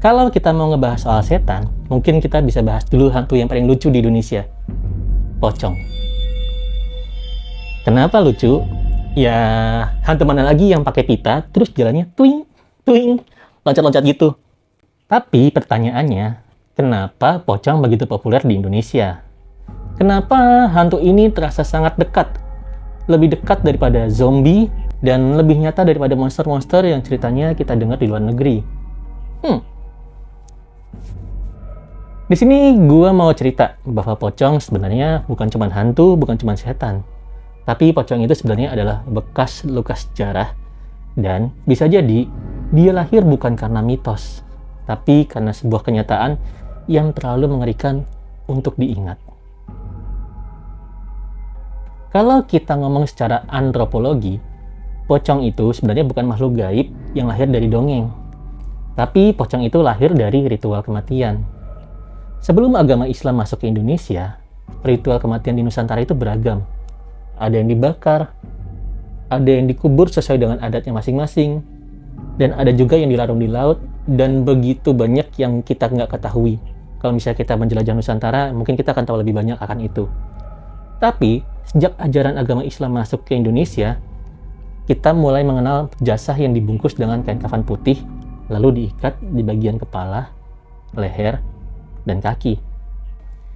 Kalau kita mau ngebahas soal setan, mungkin kita bisa bahas dulu hantu yang paling lucu di Indonesia. Pocong. Kenapa lucu? Ya, hantu mana lagi yang pakai pita, terus jalannya twing, twing, loncat-loncat gitu. Tapi pertanyaannya, kenapa pocong begitu populer di Indonesia? Kenapa hantu ini terasa sangat dekat? Lebih dekat daripada zombie, dan lebih nyata daripada monster-monster yang ceritanya kita dengar di luar negeri. Di sini gua mau cerita bahwa pocong sebenarnya bukan cuma hantu, bukan cuma setan. Tapi pocong itu sebenarnya adalah bekas luka sejarah, dan bisa jadi dia lahir bukan karena mitos, tapi karena sebuah kenyataan yang terlalu mengerikan untuk diingat. Kalau kita ngomong secara antropologi, pocong itu sebenarnya bukan makhluk gaib yang lahir dari dongeng. Tapi pocong itu lahir dari ritual kematian. Sebelum agama Islam masuk ke Indonesia, ritual kematian di Nusantara itu beragam. Ada yang dibakar, ada yang dikubur sesuai dengan adatnya masing-masing, dan ada juga yang dilarung di laut, dan begitu banyak yang kita nggak ketahui. Kalau misalnya kita menjelajah Nusantara, mungkin kita akan tahu lebih banyak akan itu. Tapi, sejak ajaran agama Islam masuk ke Indonesia, kita mulai mengenal jasah yang dibungkus dengan kain kafan putih, lalu diikat di bagian kepala, leher, dan kaki.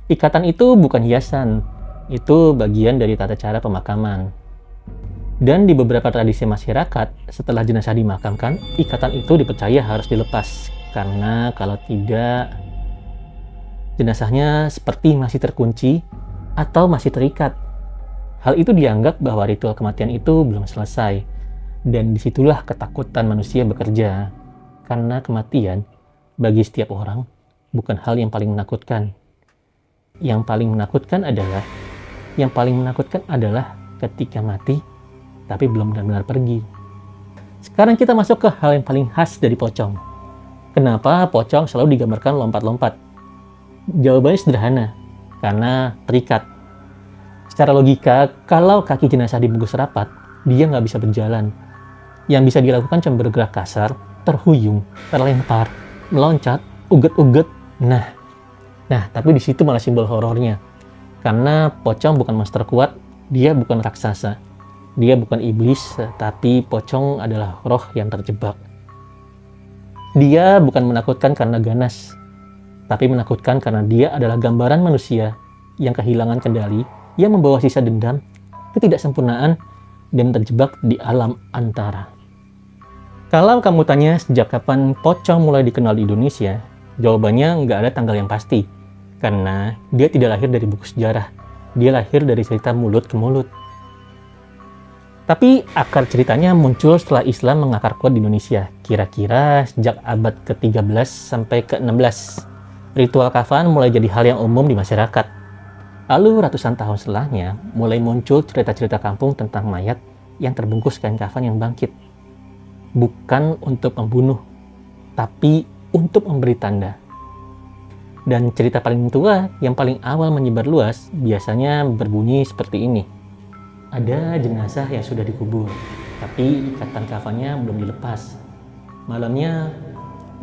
Ikatan itu bukan hiasan, itu bagian dari tata cara pemakaman. Dan di beberapa tradisi masyarakat, setelah jenazah dimakamkan, ikatan itu dipercaya harus dilepas, karena kalau tidak, jenazahnya seperti masih terkunci atau masih terikat. Hal itu dianggap bahwa ritual kematian itu belum selesai, dan disitulah ketakutan manusia bekerja, karena kematian bagi setiap orang bukan hal yang paling menakutkan. Yang paling menakutkan adalah ketika mati, tapi belum benar-benar pergi. Sekarang kita masuk ke hal yang paling khas dari pocong. Kenapa pocong selalu digambarkan lompat-lompat? Jawabannya sederhana, karena terikat. Secara logika, kalau kaki jenazah dibungkus rapat, dia nggak bisa berjalan. Yang bisa dilakukan cuma bergerak kasar, terhuyung, terlempar, meloncat, uget-uget. Nah, tapi di situ malah simbol horornya. Karena pocong bukan monster kuat, dia bukan raksasa, dia bukan iblis, tapi pocong adalah roh yang terjebak. Dia bukan menakutkan karena ganas, tapi menakutkan karena dia adalah gambaran manusia yang kehilangan kendali, yang membawa sisa dendam, ketidaksempurnaan, dan terjebak di alam antara. Kalau kamu tanya sejak kapan pocong mulai dikenal di Indonesia, jawabannya nggak ada tanggal yang pasti, karena dia tidak lahir dari buku sejarah, dia lahir dari cerita mulut ke mulut. Tapi akar ceritanya muncul setelah Islam mengakar kuat di Indonesia, kira-kira sejak abad ke-13 sampai ke-16. Ritual kafan mulai jadi hal yang umum di masyarakat. Lalu ratusan tahun setelahnya, mulai muncul cerita-cerita kampung tentang mayat yang terbungkus kain kafan yang bangkit. Bukan untuk membunuh, tapi untuk memberi tanda. Dan cerita paling tua yang paling awal menyebar luas biasanya berbunyi seperti ini. Ada jenazah yang sudah dikubur, tapi ikatan kafannya belum dilepas. Malamnya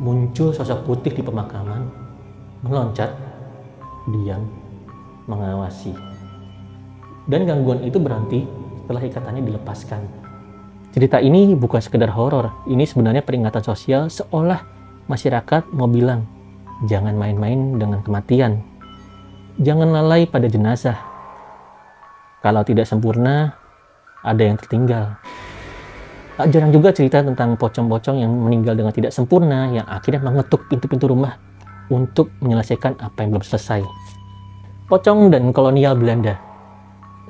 muncul sosok putih di pemakaman, meloncat, diam, mengawasi. Dan gangguan itu berhenti setelah ikatannya dilepaskan. Cerita ini bukan sekedar horor, ini sebenarnya peringatan sosial seolah masyarakat mau bilang, jangan main-main dengan kematian. Jangan lalai pada jenazah. Kalau tidak sempurna, ada yang tertinggal. Tak jarang juga cerita tentang pocong-pocong yang meninggal dengan tidak sempurna, yang akhirnya mengetuk pintu-pintu rumah untuk menyelesaikan apa yang belum selesai. Pocong dan kolonial Belanda.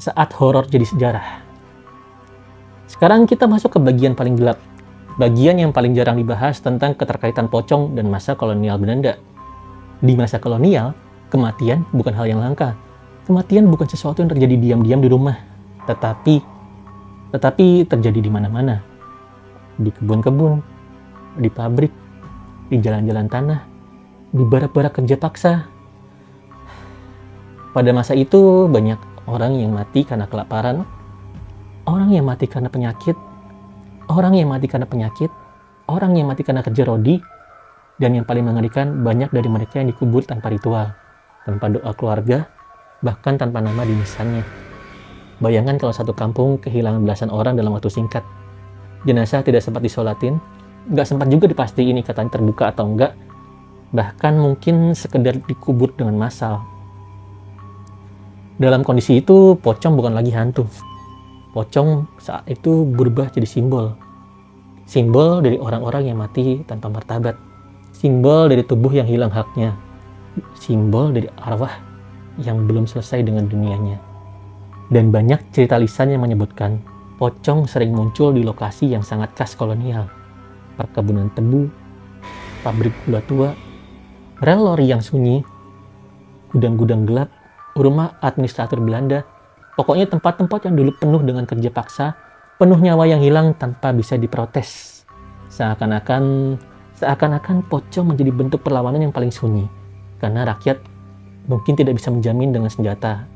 Saat horor jadi sejarah. Sekarang kita masuk ke bagian paling gelap. Bagian yang paling jarang dibahas tentang keterkaitan pocong dan masa kolonial Belanda. Di masa kolonial, kematian bukan hal yang langka. Kematian bukan sesuatu yang terjadi diam-diam di rumah, tetapi terjadi di mana-mana. Di kebun-kebun, di pabrik, di jalan-jalan tanah, di barak-barak kerja paksa. Pada masa itu, banyak orang yang mati karena kelaparan, orang yang mati karena penyakit, orang yang mati karena kerja rodi, Dan yang paling mengerikan, banyak dari mereka yang dikubur tanpa ritual, tanpa doa keluarga, bahkan tanpa nama di nisannya. Bayangkan kalau satu kampung kehilangan belasan orang dalam waktu singkat. Jenazah tidak sempat disolatin, nggak sempat juga dipastiin ikatan terbuka atau enggak, bahkan mungkin sekedar dikubur dengan massal. Dalam kondisi itu, pocong bukan lagi hantu. Pocong saat itu berubah jadi simbol. Simbol dari orang-orang yang mati tanpa martabat. Simbol dari tubuh yang hilang haknya. Simbol dari arwah yang belum selesai dengan dunianya. Dan banyak cerita lisan yang menyebutkan pocong sering muncul di lokasi yang sangat khas kolonial. Perkebunan tebu, pabrik gula tua, rel lori yang sunyi, gudang-gudang gelap, rumah administrator Belanda, pokoknya tempat-tempat yang dulu penuh dengan kerja paksa, penuh nyawa yang hilang tanpa bisa diprotes. Seakan-akan pocong menjadi bentuk perlawanan yang paling sunyi, karena rakyat mungkin tidak bisa menjamin dengan senjata.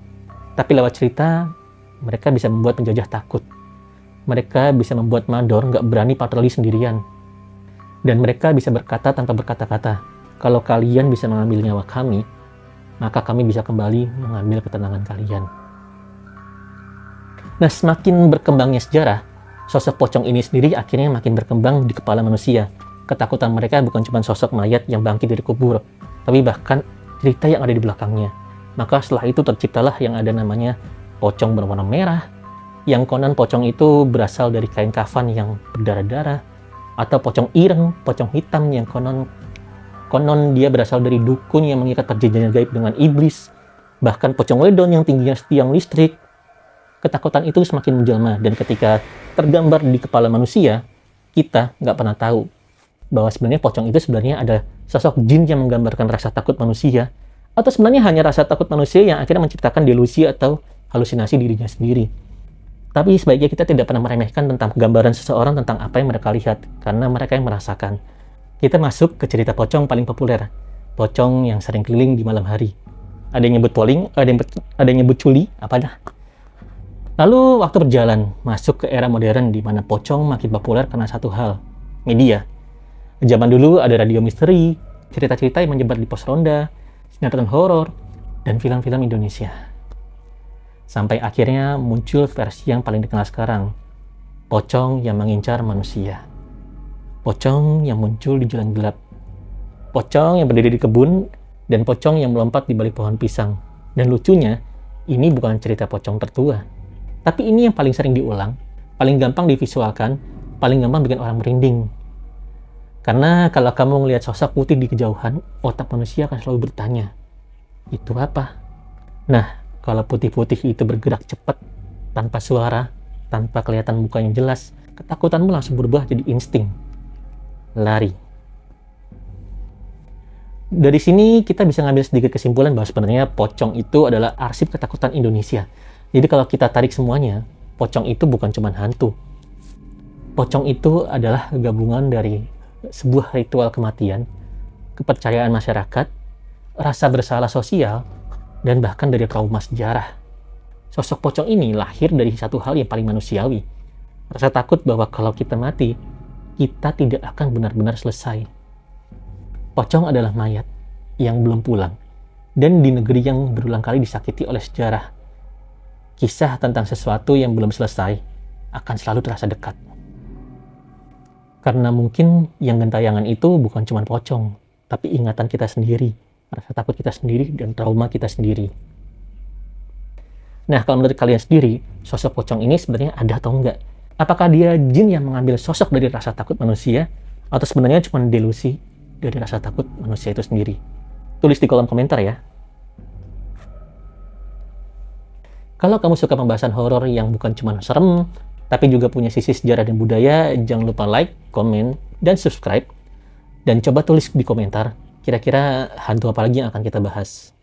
Tapi lewat cerita, mereka bisa membuat penjajah takut. Mereka bisa membuat mandor nggak berani patroli sendirian. Dan mereka bisa berkata tanpa berkata-kata, kalau kalian bisa mengambil nyawa kami, maka kami bisa kembali mengambil ketenangan kalian. Nah, semakin berkembangnya sejarah, sosok pocong ini sendiri akhirnya makin berkembang di kepala manusia. Ketakutan mereka bukan cuma sosok mayat yang bangkit dari kubur, tapi bahkan cerita yang ada di belakangnya. Maka setelah itu terciptalah yang ada namanya pocong berwarna merah, yang konon pocong itu berasal dari kain kafan yang berdarah-darah, atau pocong ireng, pocong hitam yang konon dia berasal dari dukun yang mengikat perjanjian gaib dengan iblis, bahkan pocong wedon yang tingginya setiang listrik. Ketakutan itu semakin menjelma, dan ketika tergambar di kepala manusia, kita nggak pernah tahu bahwa sebenarnya pocong itu sebenarnya ada sosok jin yang menggambarkan rasa takut manusia, atau sebenarnya hanya rasa takut manusia yang akhirnya menciptakan delusi atau halusinasi dirinya sendiri. Tapi sebaiknya kita tidak pernah meremehkan tentang gambaran seseorang tentang apa yang mereka lihat, karena mereka yang merasakan. Kita masuk ke cerita pocong paling populer, pocong yang sering keliling di malam hari. Ada yang nyebut poling, ada yang nyebut culi, apa dah. Lalu waktu berjalan, masuk ke era modern di mana pocong makin populer karena satu hal, media. Zaman dulu ada radio misteri, cerita-cerita yang menyebar di pos ronda, sinetron horor, dan film-film Indonesia. Sampai akhirnya muncul versi yang paling dikenal sekarang, pocong yang mengincar manusia. Pocong yang muncul di jalan gelap. Pocong yang berdiri di kebun, dan pocong yang melompat di balik pohon pisang. Dan lucunya, ini bukan cerita pocong tertua. Tapi ini yang paling sering diulang, paling gampang divisualkan, paling gampang bikin orang merinding. Karena kalau kamu ngelihat sosok putih di kejauhan, otak manusia akan selalu bertanya, itu apa? Nah, kalau putih-putih itu bergerak cepat, tanpa suara, tanpa kelihatan muka yang jelas, ketakutanmu langsung berubah jadi insting. Lari. Dari sini kita bisa ngambil sedikit kesimpulan bahwa sebenarnya pocong itu adalah arsip ketakutan Indonesia. Jadi kalau kita tarik semuanya, pocong itu bukan cuma hantu. Pocong itu adalah gabungan dari sebuah ritual kematian, kepercayaan masyarakat, rasa bersalah sosial, dan bahkan dari trauma sejarah. Sosok pocong ini lahir dari satu hal yang paling manusiawi. Rasa takut bahwa kalau kita mati, kita tidak akan benar-benar selesai. Pocong adalah mayat yang belum pulang, dan di negeri yang berulang kali disakiti oleh sejarah. Kisah tentang sesuatu yang belum selesai akan selalu terasa dekat. Karena mungkin yang gentayangan itu bukan cuma pocong, tapi ingatan kita sendiri, rasa takut kita sendiri, dan trauma kita sendiri. Nah, kalau menurut kalian sendiri, sosok pocong ini sebenarnya ada atau enggak? Apakah dia jin yang mengambil sosok dari rasa takut manusia, atau sebenarnya cuma delusi dari rasa takut manusia itu sendiri? Tulis di kolom komentar ya. Kalau kamu suka pembahasan horor yang bukan cuma serem, tapi juga punya sisi sejarah dan budaya, jangan lupa like, komen, dan subscribe. Dan coba tulis di komentar, kira-kira hantu apa lagi yang akan kita bahas.